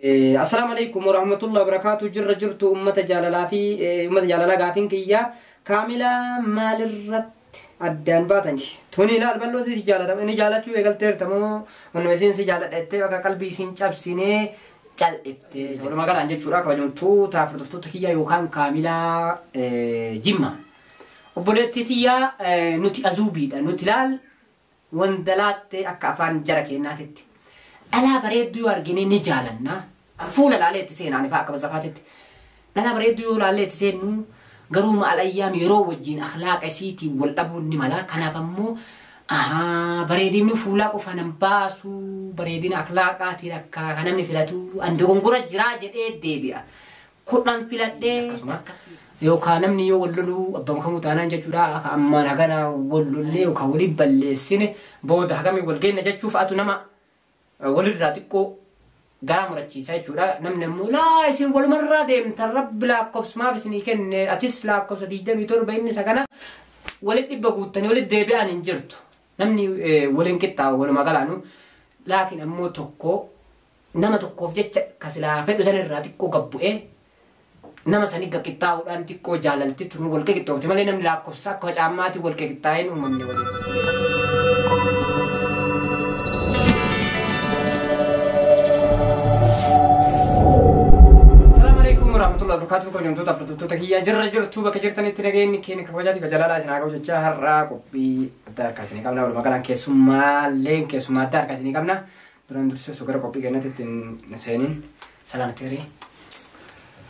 السلام عليكم ورحمة الله وبركاته. جرت أمة جلالة في أمة جلالة قافين كيا كاملة مال الرت أدان باتنج توني لا البلو زي جلالة إني جلالة شو يقول تير تمو ونوزين سي جلالة إتة وكقلبي سين شاب سينه جل إتة سولو ما قال عنجت شورا كواجون تو تافرد تو تكيا يوكان كاملة جمّة وبولتي تيا نوتي أزوبي دا نوتي لال وندلات أكافان جركي ناتت ألا بريدو أرجيني نجالنا فول العليه تسين يعني فاك بزفاتت ألا بريدو العليه تسين قروم على الأيام يروجين أخلاق سيتي والأبو النملا كنا فمو بريدين فولاك وفنباسو بريدين أخلاقاتي لك كنامني فلاتو عندهم قرة جراج ديبيا كلن فلات يو كنامني يو وللو أبدا مخمو تانا جتورا أما نجانا وللي وكولي بالسنة بود حكمي والجنة جتشوف أتو نما وللراتيكو قام رتشي سايشورا نمنمو لا يسين ولا مرة ديم ترب لا كوبس ما بس نيكن أتيس لا كوبس دي دم يتور بين سكنا ولد يبغوتني ولد ديبي أنا نجرتو نمني ولين كتا ولا ما قالانو لكن أمو توكو نما توكو في جت كسلا فدو سن الراتيكو قبوه نما سنيك كتا وأنتيكو جاللتي تنو ولك كتا وتمالي نم لا كوبس كوج عماتي ولك كتاين وممني ولي ورحمة الله وبركاته. كم يوم توتا كيا جرت بك جرتني تناجيني كيني كوجاتي بجلالة عشان أقول جتشا هراك وبي دار كاسيني كمنا ولا مكان كيسما لين كيسما دار كاسيني كمنا دران درس سكر كوبي كنا تنسينين سلام تيري.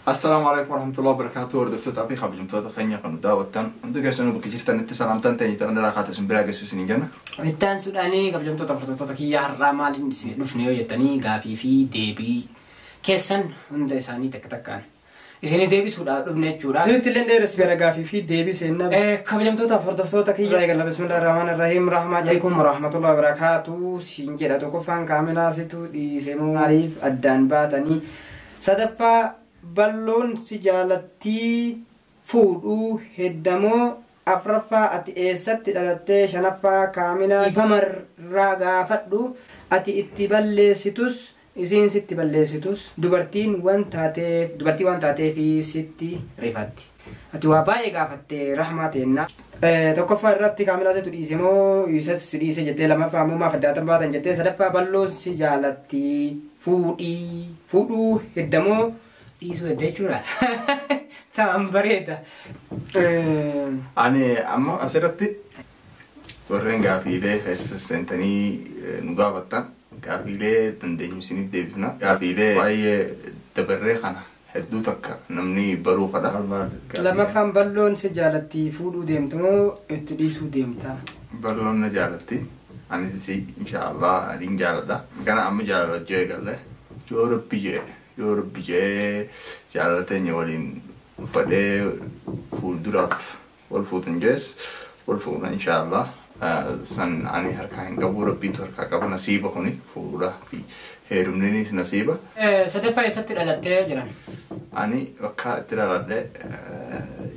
السلام عليكم ورحمة الله وبركاته. وردفتو تعبي خبر جمتوا تخيني قنو داوتن أنتو جالسون بك جرتني تسلام تاني تأنا لا خاطر سنبرا جالسون سنين جنا. التان سوداني قبل جمتوا تفرطوا كيا هرا مالين نفنيو يتني غافي في ديبي كيسن عند إنساني تكتكان. إسني ديبي سودا دبنة جورا. زين تلين درس غافي في ديبي سنة. قبل جمتوا تفرطوا كيا يقول بسم الله الرحمن الرحيم الرحمن عليكم ورحمة الله وبركاته. سينجرا توقفان كاملا ستو دي سمو عارف أدان باتني صدفة بلون سجالتي فودو هدمو أفرفا أتي إسات تلاتة شنفا كاملا فمر راغا فدو أتي اتبال ستوس إسين ستي بال ستوس دبرتين وان تاتي في ستي رفاتي أتي واباي غافتي رحمتنا توقفا الراتي كاملا ستو ديسمو يسات سريسي جتي لما فامو ما فداتن باتن جتي صدفا بلون سجالتي فودو هدمو إيشو ديشورا تام بريدا أنا أما أسرتي ورين غافيله هس سنتني نقابتا غافيله تندين سنين ديفنا غافيله أي تبرخنا هدوتك نمني بروفا دا لما فهم بلون سجالتي فودو ديمتمو اتديسو ديمتا بلون نجالتي أنا سي إن شاء الله رين جالدا كان أم جالدا جاي قال له جورب بيجي يورب بيجي جالتني ولين فده فول دراف والفوتنجس والفول إن شاء الله سن أنا هركان قبول ربي تهركا قبل نصيبه هني فولا في هيرمني نصيبه سدفع يستر على التاجران أنا وكا ترى على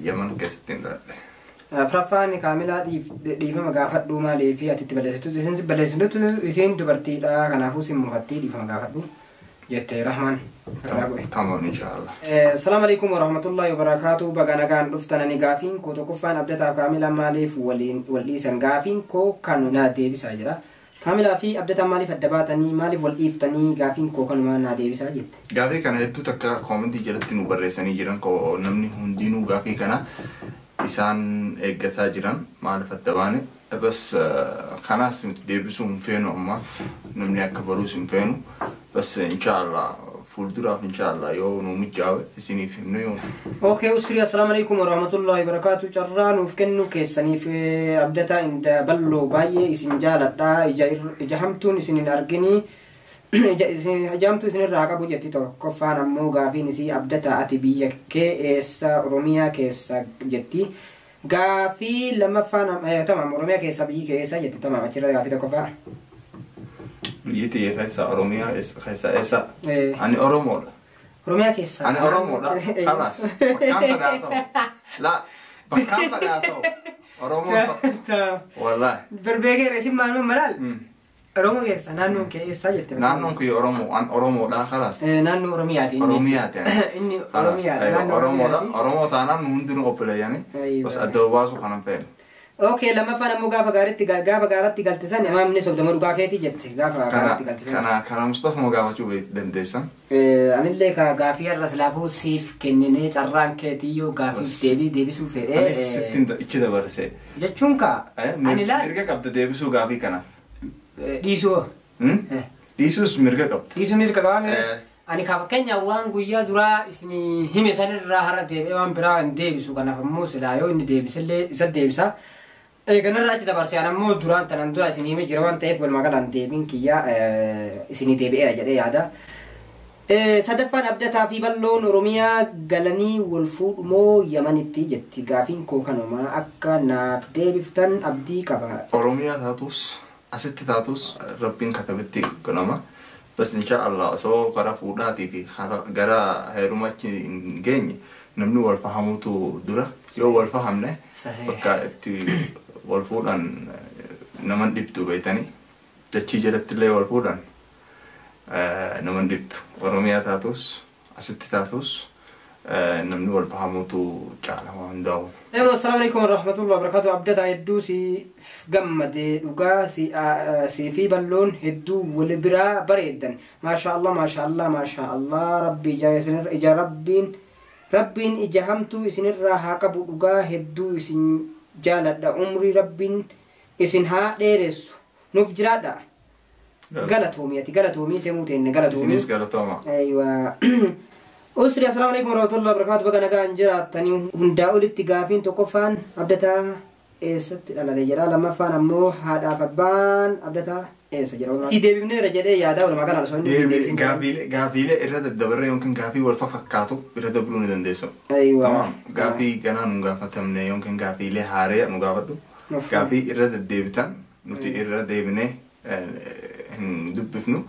يمن كستين على فرافاني كاملا دي فما قافت دوما لي في أتتبلستو إسين بلستو إسين تبرتي لا كنافوس مفتي دي فما قافت دو جت رحمن تمام إن شاء الله. السلام عليكم ورحمة الله وبركاته. بعنا كان رفتنا نقافين كو تكفان أبدأ كاملا مالف والليسن قافين كو كانوا نادي بساجرة كاملا في أبدأ مالف الدباتني مالف والإفتني قافين كو كانوا ما نادي بساجد. قافي كان هدو تكا كومنتي جلتي نبرسني جيران كو نمني هندينو قافي كان إسان إجتا جيران مالف الدباني بس خلاص متدبسوا مفينو أما نمني أكبروا سمفينو بس إن شاء الله فول دراف إن شاء الله يوم ومتجاوب سني في منو يوم. أوكي أسري السلام عليكم ورحمة الله وبركاته. جرّان وفكنّو كيسني في أبدأ عند بلّو باي إسم جالدا إجهمتون إسنين أرجني إجهمتون إسنين راقة بوجتي توقفان أمو غافين إسي أبدأ أتبيا كيسا روميا كيسا جتي غافي لما فان تمام روميا كيسا بيجي كيسا جتي تمام أشيرة غافي توقفان. يتي خيسا أروميا خيسا إسا أنا أرومو روميا كيسا أنا أرومو لا خلاص بكام فداتو لا بكام فداتو أرومو والله بربيجي رسم معلوم ملال Oromoo keessa naannoon kee eessaa jette? Naannoon kee Oromoodha khalaas. Naannoo Oromiyaati. Oromiyaati. Inni Oromiyaadha. Oromoo taanaan hundinuu qophiileeyanii bas adda baasu kanan feene. Okay, lammaffaan ammoo gaafa gaaratti galtisan maamni sobdama dhugaa keetii jette gaafa gaaratti galtisan. Kana Mustafa moo gaafachuu dandeessan? Anillee gaafii irra silaafuu siif kenninee carraan keetii yoo gaafii deebisuu fedhee. Anis sittiin ichi dabarsee. Jechuun kaa ani laal. Mirga qabda deebisuu gaafii kana. Dhiisuu. Dhiisuus mirga qabda. Dhiisuu mirga qabaa. Ani kaa fakkeenya waan guyyaa duraa isin hime sanirraa har'a deebi'ee waan biraa hin deebisu kanaaf ammoo silaa yoo inni deebisellee isa deebisa. Ganarraa achi dabarsee ammoo duraan tanan dura isin hime jira waan ta'eef walumaa galaan deebiin kiyyaa isinii deebi'eera jedhee yaada. Sadaffaan abdataa fi balloon Oromiyaa galanii wal fuudhumoo Yamanitti jetti gaafiin koo kanuma akka naaf deebiftan abdii qaba. Oromiyaa taatus asitti taatus rabbiin katabetti godhama. Bas inshaallah osoo gara fuudhaatii fi gara heerumachi hin geenye namni wal fahamuutu dura yoo wal fahamne bakka itti wal fuudhan naman dhibdu beeytanii dachii jalatti illee wal fuudhan naman dhibdu Oromiyaa taatus asitti taatus namni wal fahamuutu caala waan hundaa'u. Assalamu alaikum warahmatullahi wabarakatuh. Abdata hedduu si gammadee dhugaa si fi balloon hedduu wal biraa bareedan. Maashaallah rabbi ija rabbiin ija hamtuu isinirraa haa qabu dhugaa hedduu isin jaaladha umrii rabbiin isin haa dheeressu nuuf jiraadha. Galatoomii seemuu teenne galatoomii. Isinis galatooma. Aywa. Usri assalamu alaikum warahmatullahi wabarakatuh. Baga nagaan jiraatanii hundaa olitti gaafiin tokkoffaan abdataa eessatti dhalate jedha. Lammaffaan ammoo haadhaaf abbaan abdataa eessa jedha. Si deebifneera jedhee yaada walumaa galaa osoo inni deebisin. Gaafiilee irra daddabarree yookiin gaafii wal fakkaatu irra dabaluu ni dandeessu. Gaafii ganaa nu gaafatamne yookiin gaafiilee haaree nu gaafadhu. Gaafii irra deddeebitan nuti irra deebinee hin dubbifnu.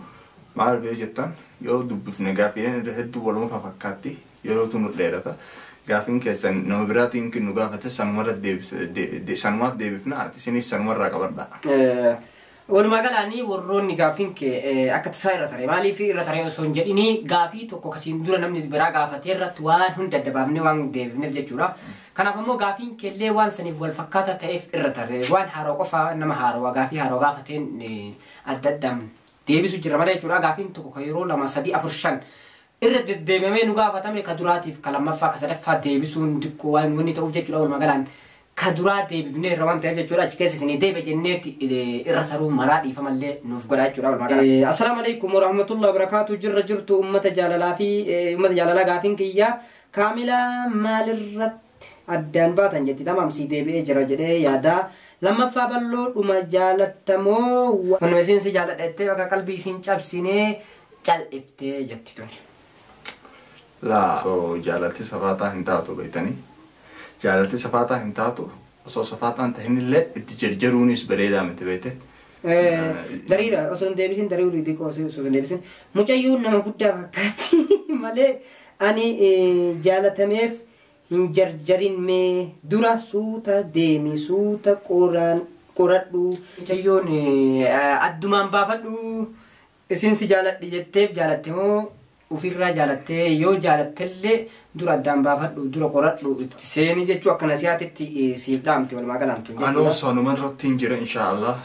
Maal biyya jettan yoo dubbifne gaafiileen irra hedduu waluma fakkaatti yeroo tunu dheerata gaafiin keessan nama biraatiin yookiin nu gaafate sanumarra sanumaaf deebifna ati isinis sanumarraa qabadha. Walumaa galaanii warroonni gaafiin kee akka tasaa irra taree maaliif irra taree osoo hin jedhinii gaafii tokko kasiin dura namni biraa gaafatee irratti waan hunda adda-baafnee waan deebifneef jechuudha. Kanaaf ammoo gaafiin keellee waan saniif wal fakkaata ta'eef irra taree waan haaroo qofa nama haaroo gaafii haaroo gaafateen adda addaan deebisu jira malee jechuudha. Gaafiin tokko kan yeroo 2 3 4 5 irra deddeebamee nu gaafatame ka duraatiif ka lammaffaa ka sadaffaa deebisuun dikkoo waan wanni ta'uuf jechuudha. Walumaa galaan ka duraa deebifnee irra waan ta'eef jechuudha. Achi keessa isin deebe jenneetti irra taruu maraa dhiifamallee nuuf godha jechuudha. Walumaa galaan. Assalamu alaikum warahmatullahi wabarakatuh. Jirtu ummata jaalalaa gaafiin kiyyaa kaamilaa maalirratti addaan baatan jetti tamamsii deebi'ee jira jedhee yaada. Lammaffaa balloo dhuma jaalattamoo wanuma isin si jaaladhattee bakka qalbii isin cabsinee cal'iftee jetti tuni. So jaalatti safaataa hin taatu beektanii jaalatti safaataa hin taatu osoo safaataan tahinillee itti jarjaruunis bareedaa miti beekte. Dariira osoo hin deebisin dariiru xiqqoo osoo hin deebisin mucayyuun nama guddaa fakkaatti malee ani jaalatameef hin jarjarin mee dura suuta deemi suuta qoradhu mucayyoon addumaan baafadhu isin si jaaladhi jetteef jaalatte moo ufirraa jaalattee yoo jaalattellee dura addaan baafadhu dura qoradhu itti seeni jechuu akkana siyaatitti siif dhaamte walumaa galantu. Anoo sanuma irratti hin jira inshaallah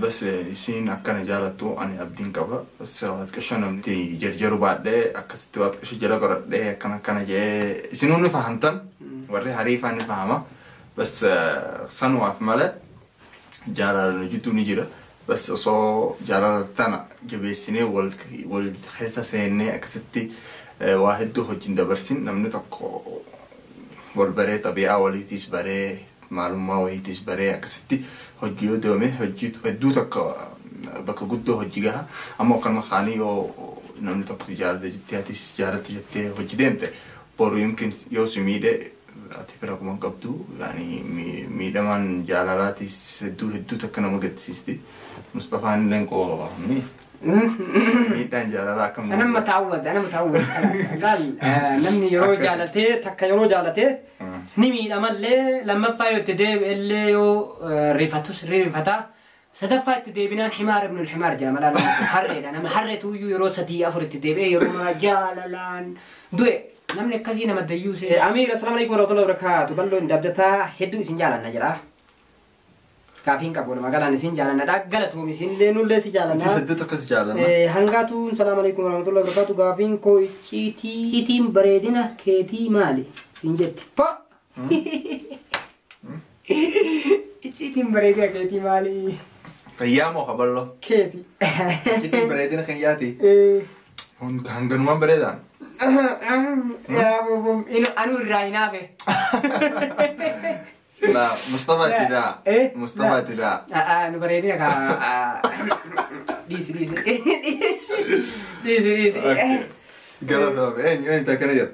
bas isin akkana jaalattu ani abdiin qaba bas waaqasha namti jarjaru baadhee akkasitti waaqasha jala qoradhee akkana jee isinuu ni fahamtan warri hariifaan ni fahama bas sanumaaf malee jaalala jidduu ni jira. بس أصو جالتنا جبسيني والخيسة سيني أكستي واحد دو هجين دبرسين نمني تقو والبري طبيعة وليتيس بري معلومة وليتيس بري أكستي هجيو دومي هجيو تقو بكو قدو هجيها أما كان مخاني يو نمني تقو تجارة جتياتيس جارة جتي هجي ديمتي بورو يمكن يوسي ميدي أتفرق من قبضو يعني ميدا من جالالاتي هدو تكنا مقدسيستي مصطفى لنكو ميدا جالالات كم أنا متعود قال نمني يرو جالتي تكا يرو جالتي نمي أمال لما فايو تديب اللي يو ريفتا سدفات ديبنان حمار ابن الحمار جمال الله حرد أنا محرت ويو يروسدي أفرت ديبي يروما جالالان دوي نمني كزينة مديوس أمير السلام عليكم ورحمة الله وبركاته بلو إن دبدتا هدو سنجالا نجرا كافين كابونا مقالا نسنجالا نداك غلطو مسين لينو اللي سنجالا تسدتك سنجالا هنغاتو السلام عليكم ورحمة الله وبركاته كافين كوي چيتيم بريدنا كيتي مالي سنجت با چيتيم بريدنا كيتي مالي قيامه خبرله كيتي كيتي بريدنا خياتي هنغنوان بريدان يا بوم إنه أنا الراينا به لا مصطفى تدا مصطفى تدا أنا بريدنا كا ديس قالوا إيه تكريت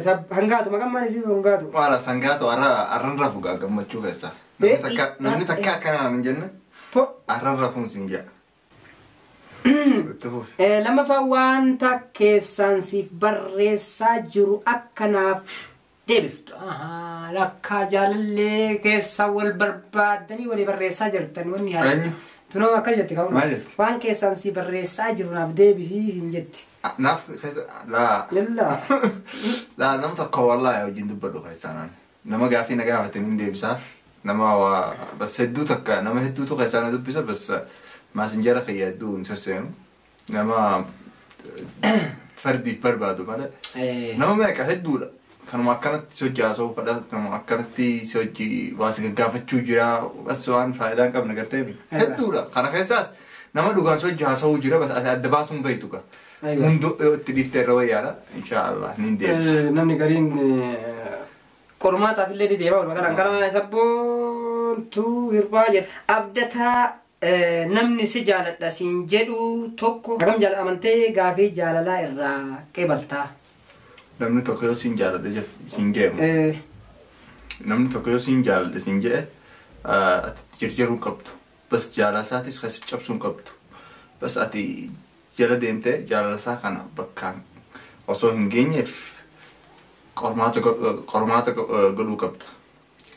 سب هنغاتو ما كم ما نسيب هنغاتو ولا سانغاتو أرن رفوقا كم تشوف هسا نمني تكا كنا من جنة أرن رفون سنجا لما فوان تكسان سيف بريسا جرو أكناف ديبفت لكا جاللي كيسا والبربادني ولي بريسا جرتن وني هاي تنو ما كجت كون وان كيسان سيف بريسا جرو ناف ديبسي سنجت ناف خيس لا لا نم تقوى والله يا وجين دبلو خيسان نما قافين قافتين من ديبسا نما بس هدو تكا نما هدو تو خيسان دبسا بس ما سنجرا خيادو نسسينو نما فردي بربادو ماله نما ما كهدو لا كانوا ما كانت سوجي أسوأ فدا كانوا ما كانت سوجي واسك قافة تجورا بس وان فايدان كم نقدر هدو لا كان خيساس نما دوغان سوجي أسوأ جورا بس أدباسهم بيتوكا منذ تلفت الرواية لا إن شاء الله نندبس نمني كرين كرمات أبلي دي ديما ولا كان كلام يسبون تو يرباج أبدتها namni si jaaladha siin jedhu tokko hagam jaala amantee gaafii jaalalaa irraa qeebaltaa namni tokko yoo siin jaaladha siin jeemu namni tokko yoo siin jaaladha siin jedhe ati jirjiruu qabdu bas jaalasaatis kasi cabsuun qabdu bas ati jala deemtee jaalalasaa kana bakkaan osoo hin geenyeef qormaata godhuu qabda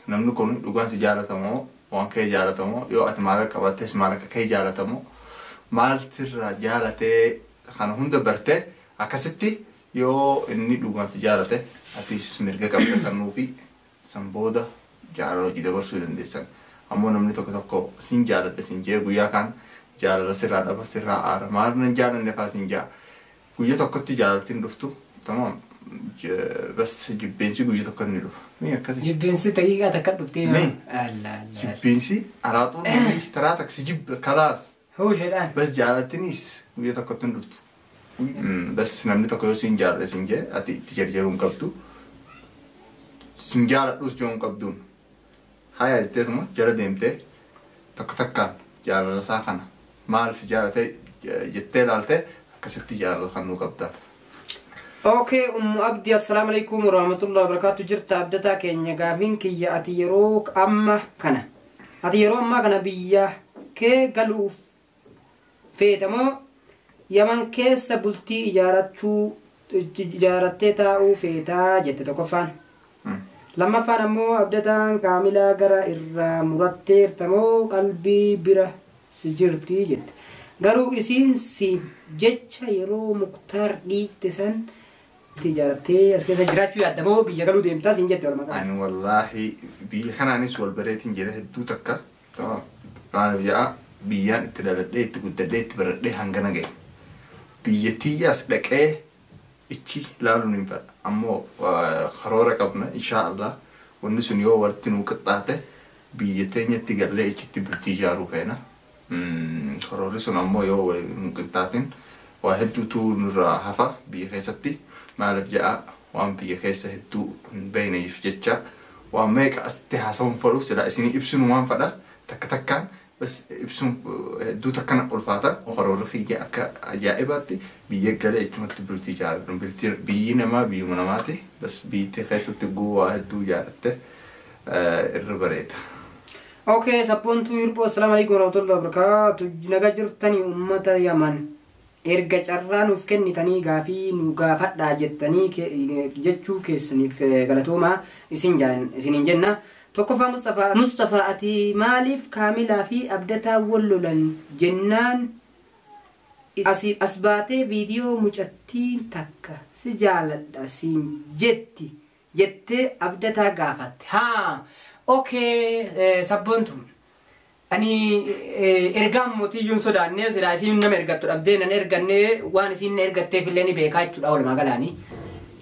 namni kun dhugaan si jaalatamoo waan kee jaalatamoo yoo ati maal qabattes maal akka kee jaalatamoo maal sirraa jaalatee kana hunda bartee akkasitti yoo inni dhugaan si jaalate atis mirga qabda kennuufi san booda jaalala hojii dabarsuu dandeessan ammoo namni tokko tokko siin jaaladha siin jee guyyaa kaan jaalala sirraa dhaba sirraa aara maal nan jaalanne faa siin jaa guyyaa tokkotti jaalaltiin dhuftu tamam بس جبينسي قوي تكرني مين كذا جبينسي دقيقة تكربتي مين جبينسي على طول اشتراتك سجب خلاص هو شيء بس جالتنيس قوي تكرتن رفت بس نمني تكوي سنجال سنجة أتي تجرجرون كبدو سنجال لوس جون كبدون هاي أزتهم جرا ديمته تكتكان جال ساخنا مال سجالته جتلالته كسرت جال خنو كبدا اوكي ابدي السلام عليكم ورحمه الله وبركاته جرت ابدتا كينيا غافين كي اتيروك اما كنا اتيرو اما كنا بيا كي غلوف فيتمو يمن كيس بلتي اجارتي تاو فيتا جت توكفان لما فانمو ابدتا كاملا غرا ار مرتير تمو قلبي بره سجرتي جت غرو اسين سيف جچ يرو مختار ديفتسن تجارتي اسكي جراتو يادمو بيجلو ديمتا سنجت ولا انا والله بي خنانيس والبريتين جره دو تكا تمام انا بيا بيان تدلديت قدديت بردي هانغنغي بيتي اسدقه اچي لالو نيمبر امو خرورة قبنا ان شاء الله ونسن يو ورتنو قطاته بيتين تيغلي اچي تبتيجارو فينا خرورة سن امو يو قطاتين واحد تو نرا هفا بيخيستي مالك جاء وان بيخيسه تو بين يفجتشا وان ميك استحاسون فلوس لا اسني ابسن وان فدا تك تكان بس ابسن دو تكن الفاتا وخرور في جاك عجائباتي بيجلي اجمت بالتجار بينما بيمناماتي بس بيتخيست جو واحد دو جارته الربريت اوكي سبونتو يربو السلام عليكم ورحمه الله وبركاته نغا جرتني امه اليمن erga carraan uf kennitanii gaafii nu gaafadhaa jettanii jechuu keessaniif galatooma isinin jenna tokkoffaa Mustafaa ati maaliif kaamilaa fi abdataa wallolan jennaan as baatee viidiyoo mucattiin takka si jaaladha siin jettee abdataa gaafatte. Haa okay sabboontu ani ergaan mootiyyuun sodaannee silaa isiin nama ergattu dhabdee nan ergannee waan isiin ergatteef illee ni beekaa jechuudha walumaa galaanii.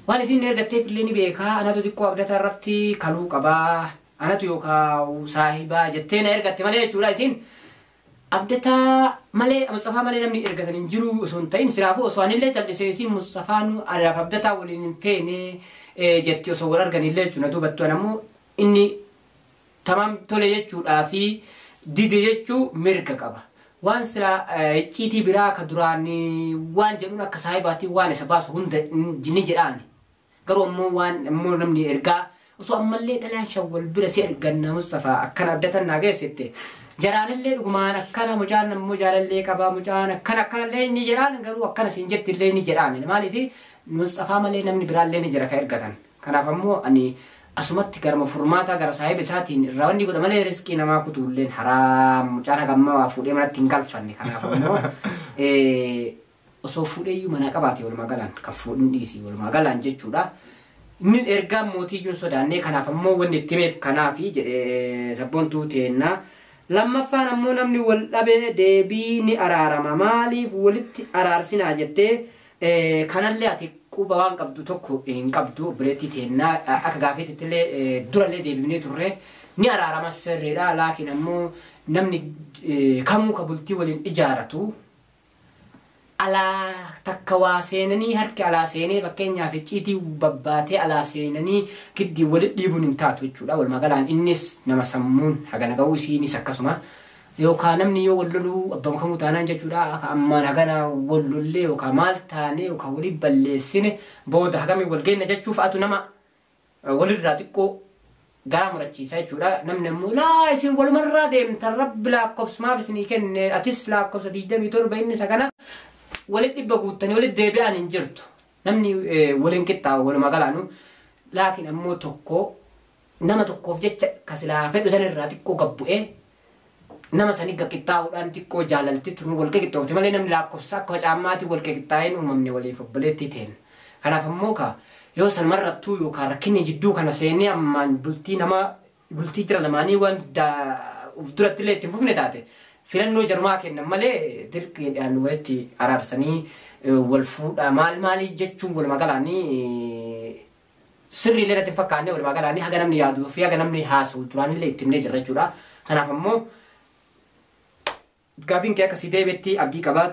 Waan isiin ergatteef illee ni beekaa anatu xiqqoo abdataa irratti kaluu qabaa anatu yookaan saahibaa jettee na ergatte malee jechuudha isiin. Abdataa malee Mustafaa malee namni ergatan hin jiru osoo hin ta'in siraafuu osoo anillee callisee isiin Mustafaanu adaaf abdataa waliin hin feene jetti osoo wal arganillee jechuudha duubattu ammoo inni tamam tole jechuudhaa fi dide jechuu mirga qaba. Waan sila icciitii biraa ka duraan waan jedhuun akka saahibaatii waan isa baasu hunda ni jedhaan. Garuu ammoo namni ergaa osoo ammallee dhalaan shawwal bira si erganna Mustafaa akkana abdatan naa geessette. Jaraanillee dhugumaan akkana mucaan ammoo jaalallee qabaa mucaan akkanallee ni jedhaan garuu akkana siin jettillee ni jedhaan. Maaliif Mustafaa malee namni biraallee ni jira ka ergatan. Kanaaf ammoo ani asumatti garma furmaataa gara saahiba isaatiin irraa wanni godha malee riskii namaa kutuulleen haraam mucaan hagammaa waa fuudhee manatti hin galfanne. Kanaaf ammoo osoo fuudheeyyuu mana qabaate walumaa galaan kan fuudhin dhiisii walumaa galaan jechuudha. Inni ergaan mootiyyuun sodaannee kanaaf ammoo wanni itti himeef kanaafi jedhee sabboontuu teennaa. Lammaffaan ammoo namni wal dhabee deebii ni araarama maaliif walitti araarsinaa jettee kanallee ati quba waan qabdu tokko hin qabdu bireetti teennaa akka gaafeettillee durallee deebinee turre ni araarama sirriidha laakiin ammoo namni kamuu ka bultii waliin ijaaratu alaa takka waa seenanii harki alaa seenee fakkeenyaaf icciitii babbaatee alaa seenanii giddii walitti dhiibuun hin taatu jechuudha walumaa galaan innis nama sammuun hagana ga'uu isiinis akkasuma yookaan namni yoo walloluu abbama kamuu taanaan jechuudha ammaan hagana wallollee yookaan maal taane yookaan walii balleessine booda hagamii walgeenna jechuuf atu nama walirraa xiqqoo garaa murachiisa jechuudha namni ammoo laa isin walumarraa deemtan rabbi lakkoofsumaaf isinii kenne atis lakkoofsa 27 inni isa kana walitti dhibba guuttanii walitti deebi'an hin jirtu namni waliin qixxaawu walumaa galaanu laakiin ammoo tokko nama tokkoof jecha kasilaa fedhu sanirraa xiqqoo gabbu'ee nama sanii qixxaawuudhaan xiqqoo jaalalti tun wal qixxoofte malee namni lakkoofsa akka caammaatti wal qixxaa'een uumamne waliif obboleetti ta'en kanaaf ammoo yoo san marrattuu yookaan rakkinni jidduu kana seenee ammaan bultii jira lamaanii waan uf duratti illee ittiin fufne taate filannoo jarmaa kennan malee dirqiidhaan walitti araarsanii wal fuudhaa maali jechuun walumaa galaanii sirriilee irratti fakkaannee walumaa galaanii haga namni yaaduu fi haga namni haasa'u duraanillee itti himnee jirra jechuudha. Kanaaf ammoo gaafiin kee akka si deebi'etti abdii qabaa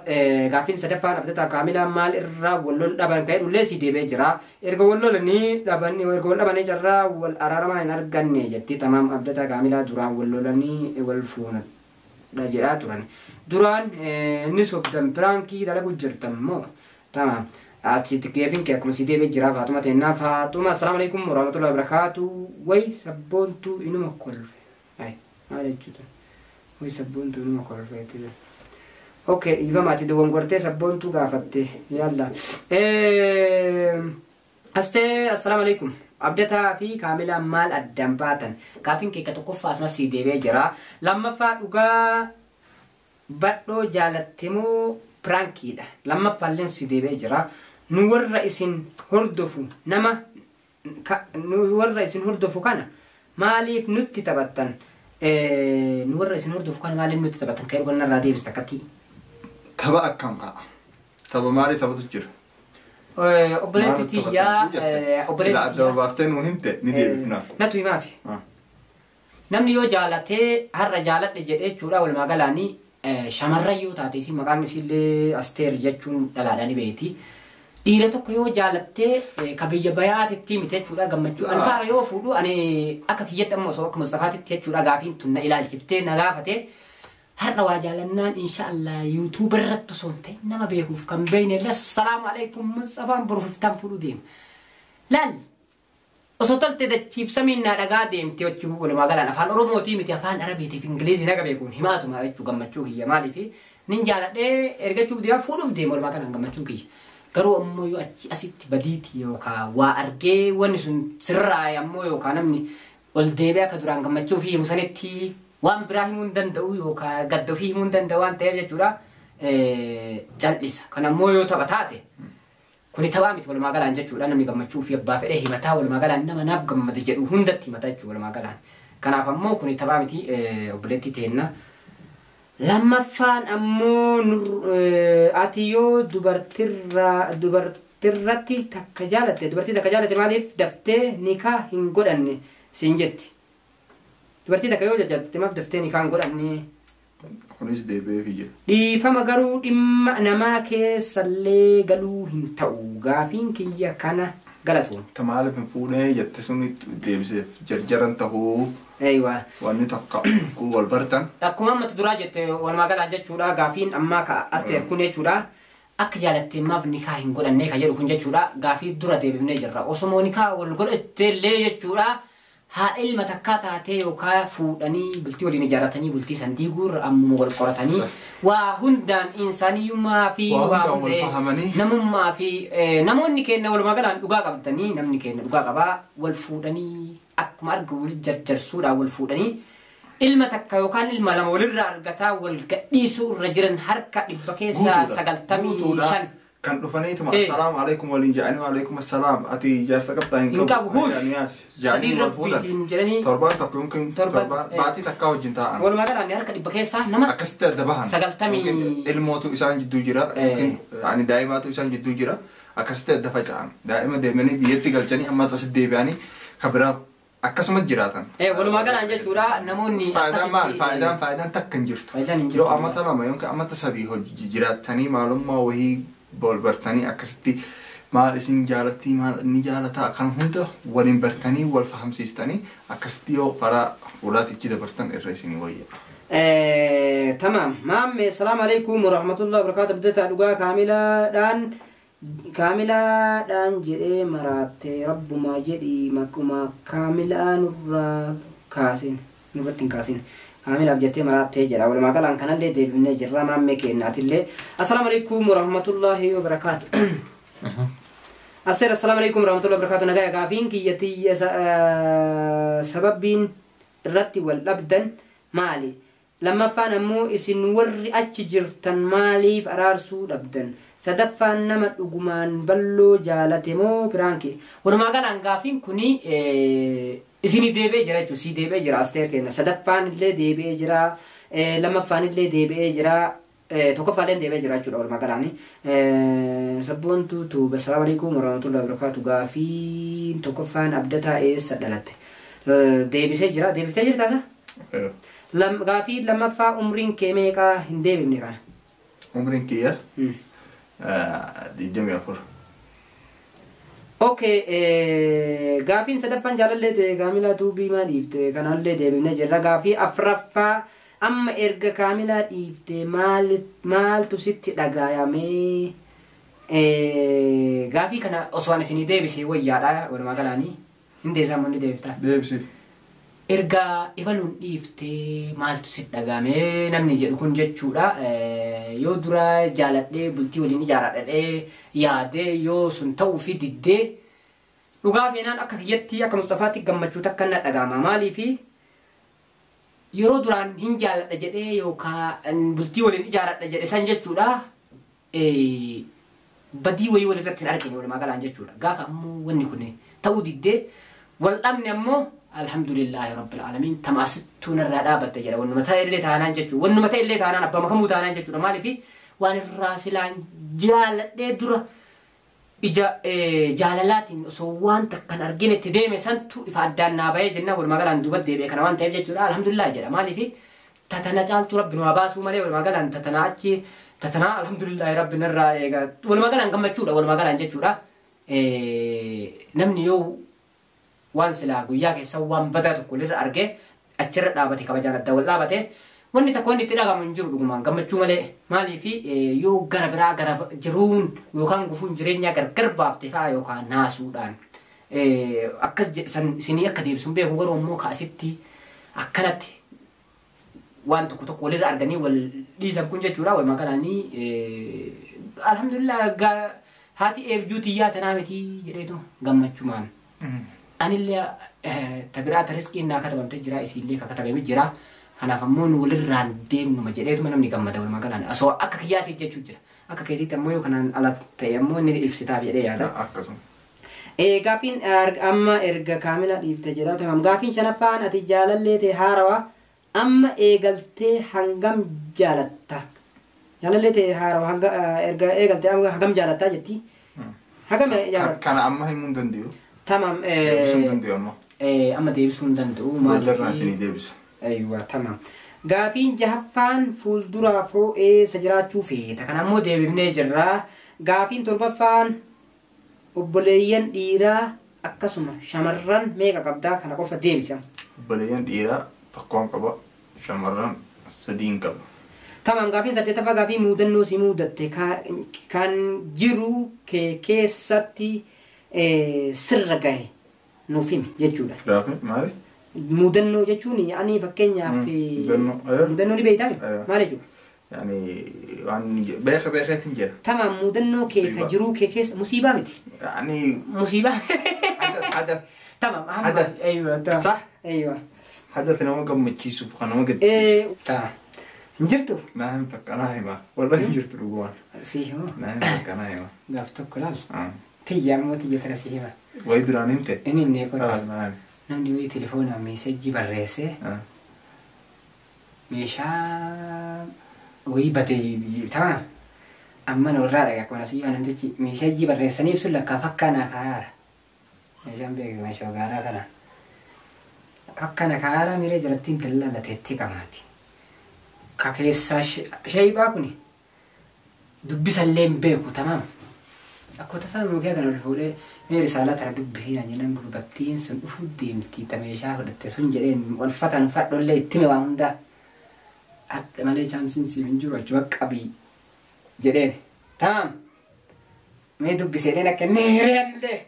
gaafiin sadaffaan abdataa kaamilaa maal irraa wallol dhaban ka'e dhullee si deebi'ee jira. Erga wallolanii jarraa wal araaramaa hin arganne jetti tamaam abdataa kaamilaa duraan wallolanii wal fuunan. Jedhaa turan duraan ni sobdan piraankii dalagu jirtan moo tamam ati geefin kee akkuma si deebi'ee jira Faatuma teennaa Faatuma assalaamu alaikum warahmatullahi wabarakaatu way sabboontuu inuma kolfe maal jechuudha way sabboontuu inuma kolfe okay ifa maati dogongortee sabboontuu gaafatte yalla astee assalaamu alaikum abdataa fi kaamilaa maal addan baatan gaafiin kee tokkoffaa asumas si deebi'ee jira lammaffaa dhugaa badhoo jaalattimoo piraankiidha lammaffaalleen si deebi'ee jira nu warra isin hordofu kana maaliif nutti taphattan nu warra isin hordofu kana maaliif nutti taphattan ka'e gonnarraa deebista akkatti tapha akkam ka'a tapha maalii taphatu jira obboleetti tiyyaa sila adda baaftee nuu himte ni deebifnaaf natu himaafi namni yoo jaalatee har'a jaaladhe jedhee jechuudha walumaa galaanii shamarran yoo taate isin maqaan isillee Asteer jechuun dhalaadhaan ni beekti dhiira tokko yoo jaalattee ka biyya bayaatitti mite jechuudha gammachuu anfaa yoo fuudhu ani akka kiyyatti ammoo osoo akka Mustafaatitti jechuudha gaafiin tun na ilaalchiftee na gaafate har'a waa jaalannaan inshaallah YouTube irratti osoo ta'e nama beekuuf kan beeyne assalaamu alaikum Mustafaan borofiftaan fuudhu deema laal osoo tolte dachiif samiin naa dhagaa deemte jechuu walumaa galaan afaan Oromootii miti afaan Arabiitiif Ingilizii naga beekuun himaatuma jechuu gammachuu kiyya maaliifi nin jaaladhee ergachuuf deema fuudhuuf deema walumaa galaan gammachuu kiyya garuu ammoo yoo achi asitti badiiti yookaan waa argee wanni sun sirraa ammoo yookaan namni ol deebi'ee akka duraan gammachuu fi musanitti waan biraa himuu hin danda'u yookaan gadda ofii himuu hin danda'u waan ta'eef jechuudha cal'isa. Kan ammoo yoo tapha taate kuni taphaa miti walumaa galaan jechuudha namni gammachuu fi abbaa fedhee himataa walumaa galaan nama naaf gammade jedhu hundatti himata jechuudha walumaa galaan. Kanaaf ammoo kuni taphaa miti obboleettii teenna. Lammaffaan ammoo ati yoo dubartirratti takka jaalatte dubartii takka jaalatte maaliif daftee nikaa hin godhanne siin jetti. Dubartii takka yoo jajjatte maaf daftee nikaa hin godhanne. Kunis deebi'ee biyya. Dhiifama garuu dhimma namaa keessallee galuu hin ta'u gaafiin kiyya kana galatuun. Maaliif hin fuudhee jette sun deebiseef jarjaran ta'uu. Eeywa. Wanni takka wal bartan. Akkuma ammatti duraa jette walumaa galaan jechuudha gaafiin ammaa ka Asteer kun jechuudha akka jaalattee maaf nikaa hin godhanne ka jedhu kun jechuudha gaafii dura deebifnee jirra. Osoo nikaa wal godhatteellee jechuudha haadha ilma takkaa taatee yookaan fuudhanii bultii waliin ijaarratanii bultii san diiguurra ammuma wal qoratanii waa hundaan insaniyummaa fi waa hundee namummaa fi namoonni keenya walumaa galaan dhugaa qabdanii namni keenya dhugaa qabaa wal fuudhanii akkuma arga wal jarjarsuudhaan wal fuudhanii ilma takka yookaan ilma lama walirraa argataa wal gadhiisuu irra jiran harka 95%. Kan dhufaniituma assalaamu alaikum waliin jedhanii waalaikum assalaam ati jaarsa qabdaa hin qabu sadii rabbiitiin jedhanii torbaan tokko yookiin torbaan baatii takkaa wajjin taa'an walumaa galaan harka 100% nama akkasitti adda bahan 90 ilmootu isaan jidduu jira yookiin ani daa'imaatu isaan jidduu jira akkasitti adda faca'an daa'ima deemanii biyyatti galchanii amma asitti deebi'anii kabiraa akkasuma jiraatan. Walumaa galaan jechuudha namoonni faayidaan takka hin jirtu yoo ammata lama yookiin ammata sadii hojii jiraatanii maalummaa wahii bol bartanii akkasitti maal isin jaalatti maal inni jaalataa kan hunda waliin bartanii wal fahamsiistanii akkasitti yoo karaa walaatichi dabartan irra isinii wayya. Tamam maamme salaamu alaikum warahmatullahi wabarakatuh bidata dhugaa kaamilaadhaan jedhee maraattee rabbumaa jedhii makuma kaamilaan irraa kaasin nurratti hin kaasin. Kamilaaf jettee maraattee jedha walumaa galaan kanallee deebifnee jirra maammee kennaatillee assalaamu alaikum warahmatullahi wabarakatuh. Aseer assalaamu alaikum warahmatullahi wabarakatuh nagaa gaafiin kiyyatiyya sababbiin irratti wal dhabdan maali? Lammaffaan ammoo isin warri achi jirtan maaliif araarsuu dhabdan? Sadaffaan nama dhugumaan balloo jaalate moo biraanki? Walumaa galaan gaafiin kuni isini deebi'ee jira jechuudha. Si deebi'ee jira Asteer kenna. Sadaffaan illee deebi'ee jira. Lammaffaan illee deebi'ee jira. Tokkoffaan illee deebi'ee jira jechuudha walumaa galaani. Sabboontu tuuba. Assalaamu alaikum warahmatullahi wabarakatuh. Gaafiin tokkoffaan abdataa eessa dhalatte? Deebisee jira. Deebisee jirta asa? Gaafii lammaffaa umriin kee meeqaa hin deebifne kana? Umriin kiyya? 24. Gaafiin sadaffaan jaalallee kaamilaa tuubii maa dhiifte kanallee deebifnee jirra. Gaafii afraffaa amma erga kaamilaa dhiifte maaltu sitti dhagayamee? Gaafii kana osoo isinii deebisee wayyaadha walumaa galaanii hin deebisaa moo ni deebiftaa? Deebisiif. Erga ibaluun dhiiftee maaltu sitti dhagayamee namni jedhu kun jechuudha. Yoo dura jaaladhee bultii waliin ijaaradhee yaadee yoo sun ta'uu fi diddee dhugaa feenaan akka kiyyatti akka Mustafaatti gammachuu takka na dhagahama. Maaliifi yeroo duraan hin jaaladha jedhee yookaan bultii waliin ijaaradha jedhe san jechuudha. Badii wayii walirratti hin argine walumaa galaan jechuudha. Gaafa ammoo wanni kun ta'uu diddee wal dhabne ammoo alhamdulillahi rabbil alamin tamaasittuu narraa dhaabatte jedha wannuma ta'e illee taanaan jechuudha. Wannuma ta'e illee taanaan abbaa makamuu taanaan jechuudha. Maaliifi waan irraa silaan jaaladhee dura ija jaalalaatiin osoo waan takkan argine itti deeme santu ifa addaan naa bahee jennaan walumaa galaan duuba deebi'e kana waan ta'eef jechuudha. Alhamdulillah jedha. Maaliifi tatana caaltu rabbi nu haa baasuu malee walumaa galaan tatana achi tatana alhamdulillahi rabbi narraa eega walumaa galaan gammachuudha walumaa galaan jechuudha. Namni yoo waan silaa guyyaa keessa waan badaa tokko irra argee achirra dhaabate kabajaan adda wal dhaabate wanni takka wanni itti dhagamu hin jiru dhugumaan gammachuu malee. Maaliifi yoo gara biraa gara jiruun yookaan gufuun jireenyaa gargar baafte fa'aa yookaan naasuudhaan akkas isinii akka deebisuun beeku garuu immoo kaasitti akkanatti waan tokko walirra arganii wal dhiisan kun jechuudha. Walumaa galaanii alhamdulillah haati eebjuu tiyyaa tanaa miti jedheetu gammachumaan. أنا اللي تبرات رزقي إنها كتبت تجرا إسيلي كتبت مجرا خنا فمون وللران ديم نمجريتو من أمني كم مدور ما قالنا أسوا أكياتي جتشجرا أكياتي تمويو خنا على تيمو إني إفستا بيدي هذا أكسم gaafiin amma erga kaamila dhiifte jira tamam gaafiin shanaffaan ati jaalallee ta'e haarawa amma eegaltee hangam jaalatta jaalallee ta'e haarawa hanga erga eegaltee hangam jaalatta jetti hagam jaalatta kana amma himuun dandeeyu tamam deebisuun dandeeyu amma deebisuun danda'u maaliif isinii deebisa aywa tamam gaafiin jahaffaan fuulduraaf eessa jiraachuu feeta kana ammoo deebifnee jirra gaafiin torbaffaan obboleeyyan dhiiraa akkasuma shamarran meeqa qabdaa kana qofa deebisa obboleeyyan dhiiraa tokkoon qaba shamarran sadiin qaba tamam gaafiin saddeettaffaa gaafii muudannoo si muudatte kan jiru kee keessatti sirra gahe nuuf himi jechuudha gaafi maali muudannoo jechuun ani fakkeenyaaf muudannoo ni beeytaami maal jechuudha يعني وان باخ تنجر تمام مودنو كي كجرو كي كيس مصيبه متي يعني مصيبه حدث تمام حدث ايوه صح ايوه حدث انا ما قم تشيسو انا ما قد ايه تمام انجرتو ما فهمتك انا هيما والله انجرت الجوان سيهو ما فهمتك انا هيما قافتك كلال تيجي مو تيجي ترى سيهما ويدران انت اني مني كوي نعم نمدي وي تليفون ميسج بريسه ميشا ويبتي تمام أما نورا رجع كنا سيجي أنا نتيجي ميشاجي بريساني بسول لك فكنا كهار ميشان بيجي ميشوا كهارا كنا فكنا كهارا ميري جرتين تلا لتهتي كماتي كاكيس شيء باكوني دبس اللين بيكو تمام أكو تسامو كذا نقوله ميري رسالة ترى دبسين عندنا نقول سن أفود ديمتي تميشا فدت سن جرين والفتن فرد اللي تمي واندا malee chaansiin si hin jiru achi bakka qabii jedheen taam mee dubbiseedheen akka inni hiriyanillee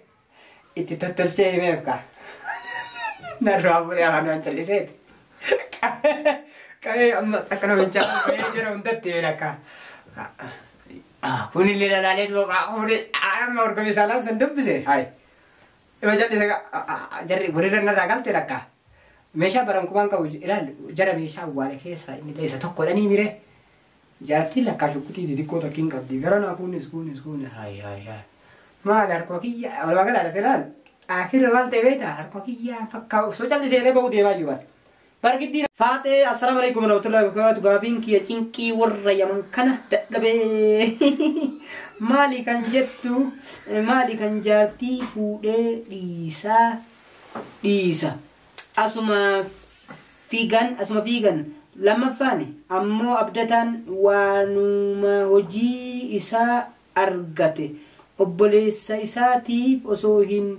itti tottolchee himeef kaa narraa bulee afaan waan calliseeti qabee amma akka nama hin chaansiin jira hundatti heen akka kunillee dhalaalee tuuqaa fuudhee amma orgomi saalaan san dubbise hayi ima jal'ise jarri gurrirra narraa galtee rakkaa meeshaa barankumaan qabu ilaal jara meeshaa awwaala keessaa inni isa tokkodhanii mire jarattiin lakkaa shukkutii xixiqqoo takkiin qabdi gara naa kunis hayi maal harkoo kiyya walumaa galaadha ilaal akirra maal ta'e beektaa harkoo kiyya fakkaa osoo calliseedhee bahuu deemaa jiru bargiddiin faatee assalaamu alaikum warahmatullahi wabarakatuh gaafiin kiyya cinqii warra yaman kana dadhabee maali kan jettu maali kan jaartii fuudhee dhiisa asuma fiigan lamaffaani ammoo abdataan waanuma hojii isaa argate obboleessa isaatiif osoo hin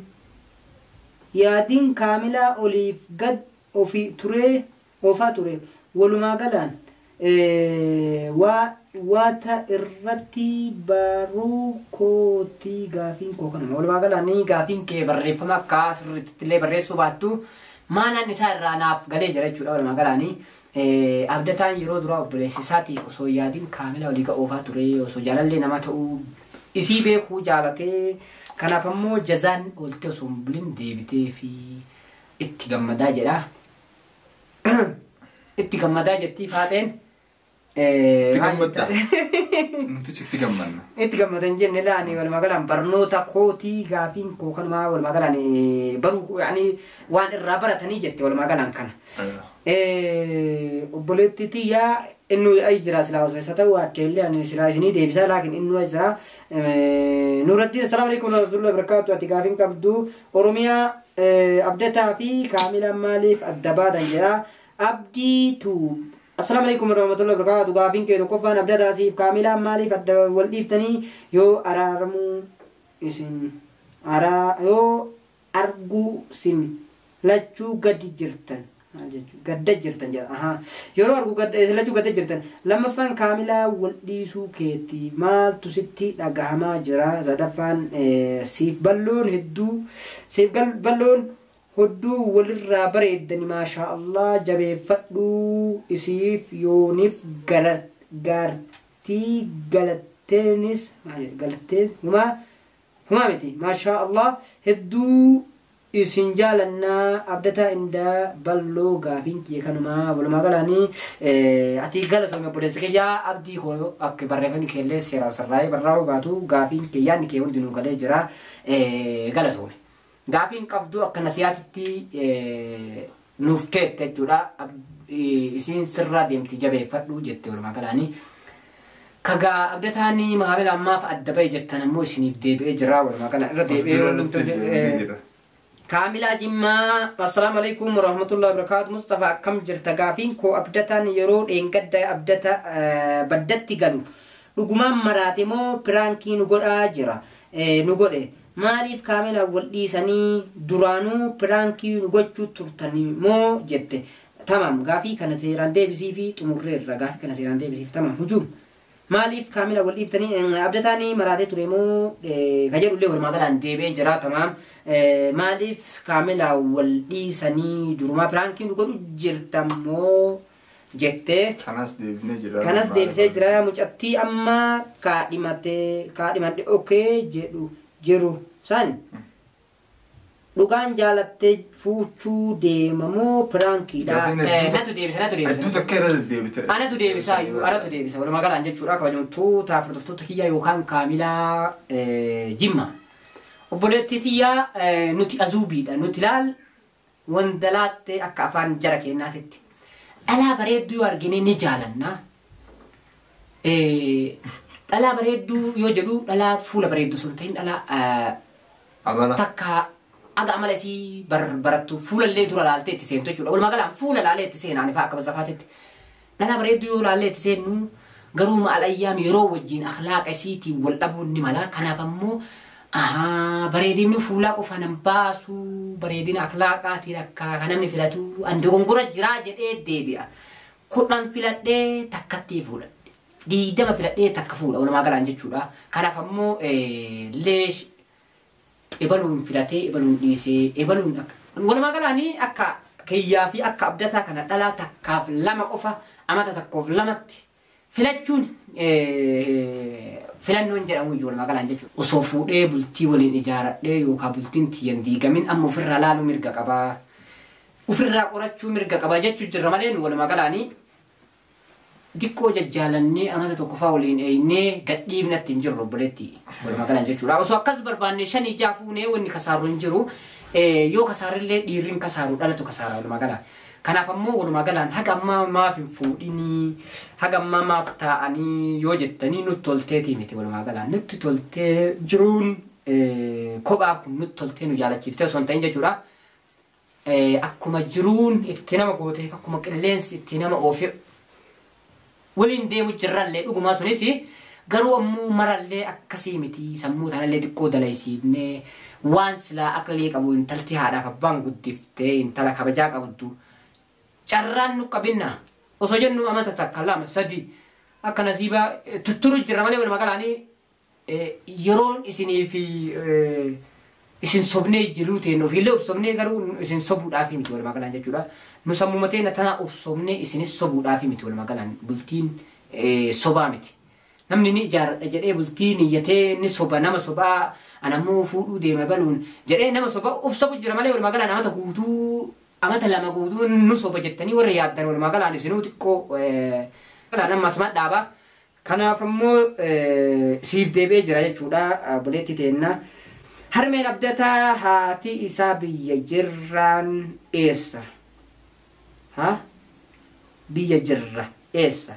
yaadin kaamilaa oliif gad oofaa ture walumaa galaan waata irratti baruu kootii gaafiin koo kanuma walumaa galaan gaafiin kee barreeffama akka sirriitti illee barreessuu baattu maanan isaa irraa naaf galee jira jechuudha walumaa galaanii abdataan yeroo duraa obboleessi isaatiif osoo yaadin kaamila olii oofaa ture osoo jaalallee nama ta'uu isii beekuu jaalatee kanaaf ammoo jazaan oolte osoo hin bulin deebitee fi itti gammadaa jedha itti gammadaa jettii faateen itti gammadda nuti itti gammanna itti gammadan jenne laani walumaa galaan barnoota kootii gaafiin koo kanumaa walumaa galaan baruu yaani waan irraa baratanii jette walumaa galaan kana obboleetti tiyyaa innu ay jira silaa osoo isa ta'u addeellee ani silaa isinii deebisaa laakiin innu ay jira nuuraddiin assalaamu alaikum warahmatullahi wabarakatuh ati gaafiin qabdu oromiyaa abdataa fi kaamila maaliif adda baatan jedha abdiitu assalaamu alaikum warahmatullahi wabarakatuh gaafiin kee tokkoffaan abdataasiif kaamila maaliif adda wal dhiiftanii yoo araaramuu isin yoo arguu sin lachuu gadi jirtan gadda jirtan jedha yeroo argu lachuu gadda jirtan lammaffaan kaamilaa wal dhiisuu keetti maaltu sitti dhagahamaa jira sadaffaan siif balloon hedduu walirraa bareeddani maashaa Allah jabeeffadhu isiif yooniif gaartii galateenis humaa miti maashaa Allah hedduu isinjaalanna abdata inda ballo gaafin kiye kanuma walumaa galanii ati galatoome bodeessa kiyyaa abdii koo akka barreeffamni keellee seeraan sarraa'ee barraa'uu baatu gaafin kee yaadni kee hundinuu galee jira galatoome. Gaafin qabdu akka nasiyaatitti nuuf keette jechuudha. Isin sirraa deemti jabeeffadhu jette walumaa galanii. Kaga abdataanii mahamila ammaaf adda bahe jettan ammoo isiniif deebi'ee jira walumaa gala irra deebi'ee Kamila Jimma assalamu alaikum warahmatullahi wabarakatuh Mustafa akkam jirta gaafin koo abdataan yeroo dheengadda abdata baddatti galu dhugumaan maraate moo piraankii nu godhaa jira nu godhe maaliif Kamila wal dhiisanii duraanuu piraankii nu gochuu turtanii moo jette tamam gaafii kana seeraan deebisii fi xumurreerra gaafii kana seeraan deebisiif tamam hujum maaliif Kamila wal dhiiftanii abdataanii maraatee ture moo kajedhullee walumaa galaan deebi'ee jira tamam maaliif Kamila wal dhiisanii durumaa piraankii nu godhu jirtammoo jettee kanas deebisee jira mucattii amma kaadhimadhe okee jedhu jiru san dhugaan jaalattee fuuchuu deemamoo piraankiidha. Natu deebisa. Anatu deebisa. Walumaa galaan jechuudha kabajamtoota furdiftoota kiyyaa yookaan Kamilaa Jimma. Obboleettii tiyyaa nuti azuubiidha. Nuti laal wandalaattee akka afaan jara kennaatitti. Dhalaa bareedduu argine ni jaalanna. Dhalaa bareedduu yoo jedhu dhalaa fuula bareeddu sun ta'in dhalaa takka aga amala isii barattu fuula illee dura laaltee itti seentu jechuudha. Walumaa galaan fuula laalee itti seenaan ifaa akka basafaatetti. Dhalaa bareedduu yoo laallee itti seennu garuu ma'al ayyaam yeroo wajjin akhlaaqa isiitiin wal dhabuun ni mala. Kanaaf ammoo bareedinni fuulaa qofa nan baasu bareedina akhlaaqaatiin akka kan namni filatu andi gongora jiraa jedhee deebi'a. 10 filadhee takkatti fuudha. 20 filadhee takka fuudha walumaa galaan jechuudha. Kanaaf ammoo leesh ebaluun filatee ebaluun dhiisee ebaluun akka walumaa galaanii akka kiyyaa fi akka abdataa kana dhalaa takkaaf lama qofa amata tokkoof lamatti filachuun filannoon jedhamu iyyuu walumaa galaan jechuudha. Osoo fuudhee bultii waliin ijaaradhee yookaan bultiin tiyyan diigamin amma ofirraa laaluu mirga qabaa ofirraa qorachuu mirga qabaa jechuu jirra malee walumaa galaanii dikkoo jajjaalannee amata tokko faa waliin eeynee gadhiifnatti hin jirru obboleetti walumaa galaan jechuudha. Osoo akkas barbaanne 5 6 fuunee wanni kasaaru hin jiru yoo kasaarillee dhiirriin kasaaru dhalatu kasaara walumaa galaan. Kanaaf ammoo walumaa galaan haga ammaa maaf hin fuudhinii haga ammaa maaf taa'anii yoo jettanii nutti tolteetii miti walumaa galaan nutti toltee jiruun kophaa kun nutti toltee nu jaalachiiftee osoo hin ta'in jechuudha. Akkuma jiruun itti nama gooteef akkuma qilleensi itti nama oofe waliin deemu jirrallee dhugumaa sunis garuu ammoo marallee akkasii miti sammuu tanallee xiqqoo dalaysiifnee waan silaa aqlii qabu intalti haadhaaf abbaan guddiftee intala kabajaa qabdu carraan nu qabinna osoo jennu amata takka 2 3 akka nasiibaa tutturu jirra malee walumaa galaanii yeroon isinii fi isin sobnee jiruuteen ofiillee obsobnee garuu isin sobuudhaaf miti walumaa galaan jechuudha. Nu sammumateen tana obsobnee isinis sobuudhaaf miti walumaa galaan bultiin sobaa miti. Namni ni ijaaradha jedhee bultiin iyyatee ni soba nama sobaa anammoo fuudhuu deema baluun jedhee nama soba obsobu jira malee walumaa galaan amata guutuu amata 2 guutuu nu soba jettanii warra yaaddan walumaa galaan isinuu xiqqoo galaan ammas madhaaba. Kanaaf ammoo siif deebi'ee jira jechuudha buleetti teenna. Harmeen abdataa haati isaa biyya jirraan eessa? Biyya jirra eessa?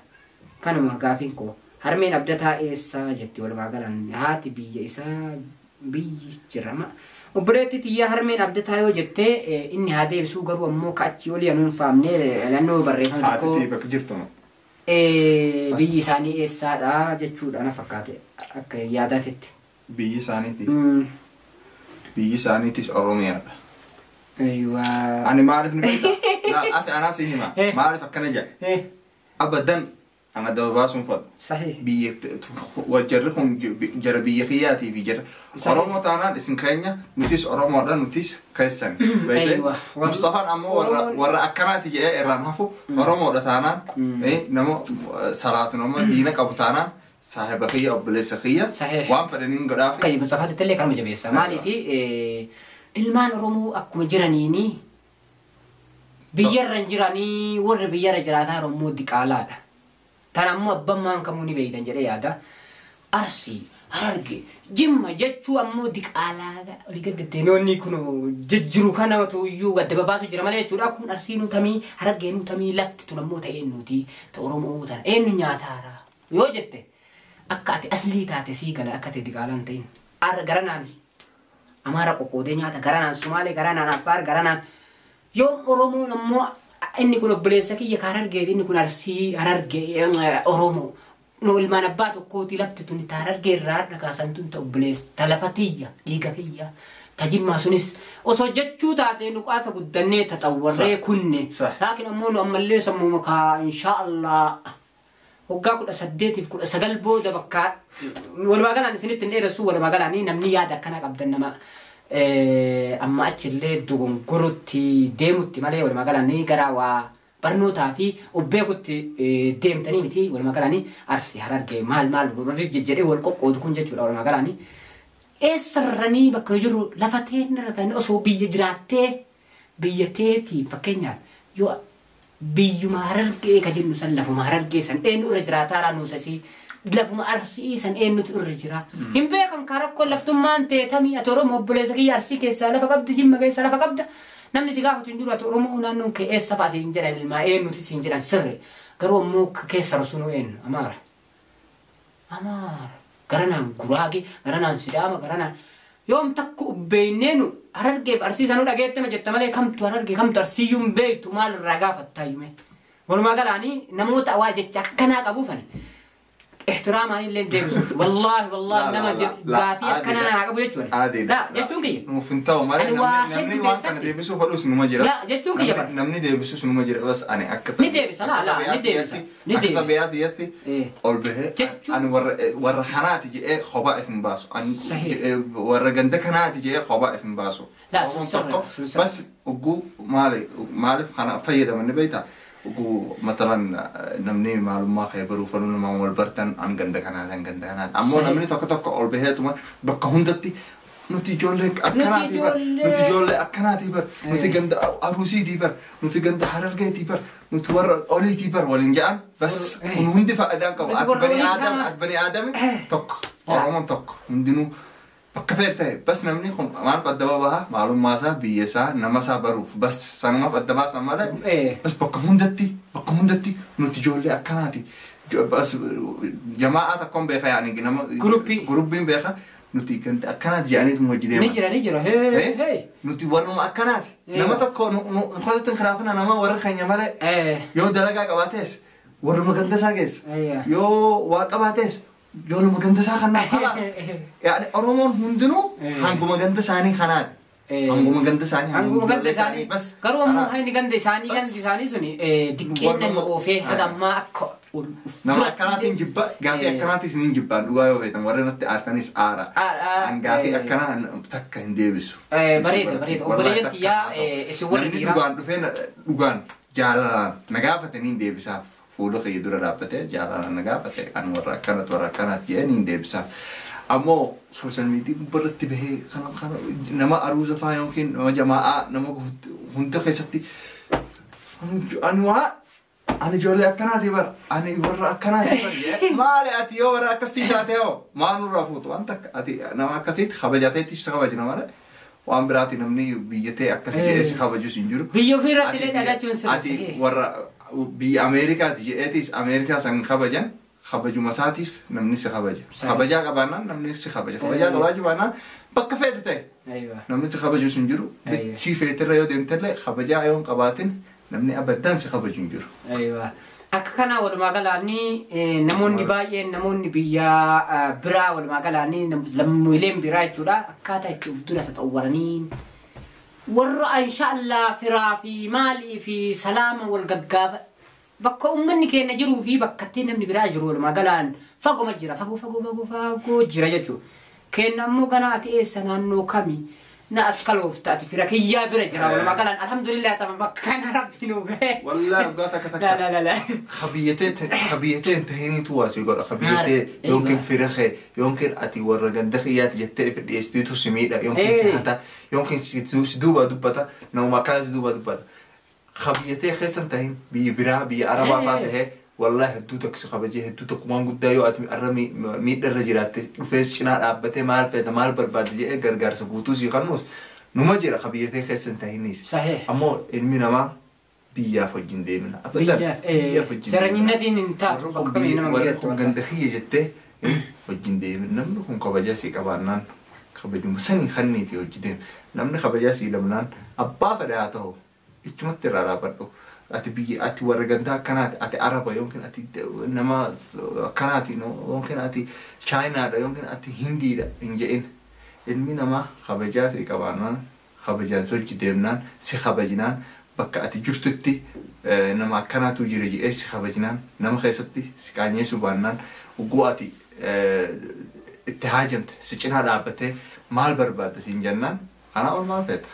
Kanuma gaafin koo. Harmeen abdataa eessa jetti walumaa galaan haati biyya isaa biyyi jirama. Obboleetti tiyyaa harmeen abdataa yoo jettee inni haa deebisuu garuu ammoo ka'achi olii anuun faamnee naannoo barreeffama tokko. Haati bakka jirtuma. Biyyi isaanii eessaadha jechuudha na fakkaate akka yaadatetti. Biyyi isaaniiti. Biyyi isaaniitis Oromiyaadha. Ani maaliif ni beektaa? Ati anaa si hima. Maaliif akkana jedhe? Abadan ana dabaasuun fadhu. Biyya wajarri kun jara biyya kiyyaati fi jara Oromoo taanaan isin keenya nutis Oromoodha nutis keessan. Mustafaan ammoo warra akkanaati jedhee irraan hafu Oromoodha taanaan nama salaatu nama diina qabu taanaan صاحب خيّة أو بليس خيّة وان فدنين قدافي كي مصطفى تتلي كلام جبيسة مالي في ilmaan Oromoo akkuma jiraniini biyyarra jiranii warri biyyarra jiraataa Oromoo diqaalaadha. Tan ammoo abbaan maan kamuu ni beeytan jedhee yaada. Arsii Hararge Jimma jechuu ammoo diqaalaadha. Olii gaddeebi'oonni kun jijjiiru kanamatu iyyuu gadda babaasu jira malee jechuudha. Kun Arsii nutamii Harargee nutamii lafti tun ammoo ta'ee nuti ta Oromoo tana eenyu nyaataara yoo jette akka ati aslii taate sii gala akka ati diqaalaan ta'in. Garanaan Amaara qoqqoodee nyaata garanaan Sumaalee garanaan Affaar garanaan yoom Oromoon ammoo inni kun obboleessa kiyya ka Harargeeti inni kun Arsii Harargee Oromoo no ilmaan abbaa tokkooti lafti tun ta Harargee irraa dhagaasan tun ta obboleessa ta lafatiyya dhiiga kiyya ta Jimmaa sunis osoo jechuu taate luqaata guddannee taxawwarree kunne laakiin ammoo nu ammallee sammuu makaa inshaallah hoggaa 18 fi 19 booda bakka walumaa galaan isinitti hin dheeressu walumaa galaan namni yaada akkana qabdan nama amma achillee dogongorutti deemutti malee walumaa galaan gara waa barnootaa fi obbeekutti deemtanii miti walumaa galaan Arsii Harargee maal warri jejjedhee wal qoqqoodu kun jechuudha walumaa galaan eessarranii bakka jiru lafa teenirratanii osoo biyya jiraattee biyya teetii fakkeenyaaf yoo biyyuma Harargee ka jennu san lafuma Harargee san eenyu irra jiraataadha nuusasii lafuma Arsii san eenyutu irra jira hin beekan karakko laftummaan teetamii ati Oromoo obboleessa kiyya Arsii keessaa lafa qabdi Jimma keessaa lafa qabda namni si gaafatu hin jiru ati Oromoo naannoon kee eessa baase hin jedhan ilmaa eenyuti siin jedhan sirri garuu ammoo keessa rasunuu eenyu Amaara garanaan Guraagee garanaan Sidaama garanaan yoom takku ubbeeyneenu Harargeef Arsii sanuu dhageettema jetta malee kamtu Harargee kamtu Arsiiyyuun beektu maal irraa gaafattaayyume walumaa galaanii namoota waa jecha akkanaa qabuufani احتراما اللي نديرسوف والله نما غافي كنا نعقبو يجون لا جتون كي وفنتاو مالي نمني واسنا ديبسو فلوس نما جرا لا جتون كي نمني ديبسو نما جرا بس انا اكثر نديبس لا نديبس طبيعه ديتي اول به انا ور خنات جي خبائف مباسو ان ور غند كنات جي خبائف مباسو لا بس وقو مالي خنا فيدا من بيتا وقو مثلا نمني معلومات خبروا فلون ما هو البرتن عن جندك أنا أمور نمني تك أول بهات وما بكون دتي نتيجولك أكناتي بر نتيجولك أكناتي بر نتيجند أروسي دي بر نتيجند حررجة دي بر نتور أولي دي بر ولنجان بس ونهندي فأدم كم بني آدم تك أرام تك هندينو بكفيرته بس نمني خم ما نقدر دبابها معلوم ماسا بيسا نماسا بروف بس سنما قدبا سماله بس بكون دتي نتجولي أكناتي بس جماعة تكون بيخا يعني جنما جروبين بيخا نتيجند أكنات يعني موجودين نجرا هي نتي ورنو أكنات نما تكون نخلص تنخرافنا نما ورا خيني ماله يو دلقا قباتيس ورا مقدسا جيس يو واقباتيس يقول مقدسة خنا خلاص يعني أرومون هندنو هنقو مقدساني خنات هنقو مقدساني بس كرو مو هاي نقدساني سوني دكينا مقوفي هذا ما أكو نما كناتين جبا قافي أكناتي سنين جبا دوايو هيتم ورنا تأرتنيس آرا عن قافي أكنا تكا هنديبسو بريد وبريد يا سوور الإيران دوغان جالا نقافة تنين ديبسا فولو خي دورا رابطة جالا نقابته أنا ورا كانت جانين ديبسا أمو سوشيال ميديا برتبه خنا نما أروز فا يمكن نما جماعة نما هنت خيستي أنا جولي أكناتي بر أنا ورا أكناتي بر ما لي أتي ورا كسيت أتيو ما نور رفوت وأنت أتي نما كسيت خبجاتي تيش خبجنا ماله وأم براتي نمني بيجتي أكسي جيسي خبجو سنجرو بيجو في راتي لين أجاتون أتي ورا بأمريكا تجيئتيس أمريكا سن خبجان خبجو مساتيف نمنيس خبجا قبانا نمنيس خبجا قبانا بكفيتته أيوة نمنيس خبجو سنجرو شي فيتر يو ديمتر خبجا يوم قباتين نمني أبدان سخبجو سنجرو أيوة أكنا ولما قالني نموني باي نموني بيا برا ولما قالني لما يلم براي جولا أكاتا يكفدونا تطورنين والرأي إن شاء الله في مالي في سلامة والققابة بكو أمني كي نجرو في بكتين من براجرو لما قالان فاقو مجرى فاقو جرى جتو كي نمو قناتي إيه سنانو كمي ناس كلو فتاتي في ركيا برجرا ولا قال الحمد لله تمام كان ربي نوغه والله قاتك لا خبيتين تهيني تواسي يقول خبيتين يمكن فرخه يمكن اتي ورغن دخيات جت في الاستيتو سميدا يمكن حتى يمكن سدوبا دبتا نو مكان سدوبا دبتا خبيتين خسن تهين بيبرا بي عربا فاته والله هدوتك خبجي هدوتك وان قدايو اتمي ارمي ميد الرجلات فيس شنا ابته مال فيت مال برباد جي غرغر سبوتو سي خنوس نمجر خبيتين خسن تهينيس صحيح امو المينا ما بيا فجن ديمنا ابدا بيا فجن سرنينتين انت ورقم غندخيه جته فجن ديمنا نمكم خبجاسي كبانان خبجو مسني خني في وجدين نمن خبجاسي لمنان ابا فداته اتمتر على بدو ati waraganta kanat ati araba yomkin ati nama kanati no yomkin ati china da yomkin ati hindi da injein ilmi nama khabajas ikabanan khabajan soji demnan si khabajinan bakka ati jurtutti nama kanatu jireji si khabajinan nama khaysatti si kanye subanan uguati ittihajamte si china dabate mal barbad sin jannan ana on mal fet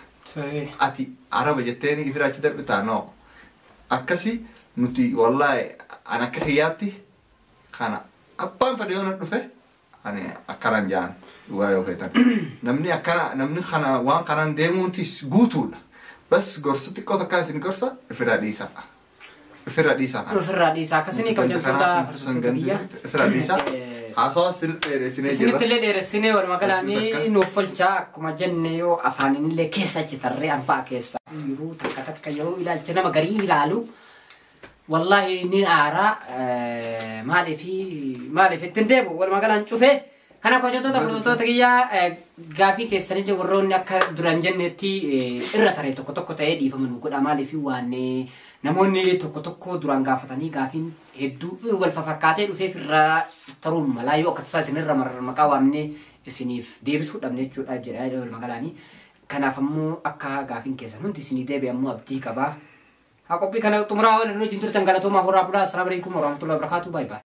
ati araba jetteni ifirachi darbita no أكسي نتي والله أنا كخياتي خنا أبان فريون الدفع أنا أكران جان وياه كيتان نمني أكران نمني خنا وان كران ديمون تيس قوتول بس قرصتي كوتا كاسين قرصة فراديسا فراديسا كسني كم جنتا فراديسا أساس سنة اللي سنة والمقالاني نوفل جاك كم جنيو أفانين اللي كيسة ترى أنفع كيسة يرو تكتت كيو إلى الجنة مقري لالو والله نين أرى مالي في التندبو والمقالان شوفه كنا كوجتو تقولتو تقيا غافي كيسة نجى ورون يك درانجن تي إرتاري تكتو تأدي فمن وقول أمالي في وانه نموني تكتو دران غافتاني غافين هدو والففكاتي وفي الرا تروم لا يوقت ساسين الرمر مقاومني سنيف ديبس هو دمني شو أجرا والمقالاني كنا فمو أكا غافين كيسة ننتي سني ديبي أمو أبدي كبا هاكو بي كنا تمرا ولا نجنتر تنقل توما هو رابلا السلام عليكم ورحمة الله وبركاته باي باي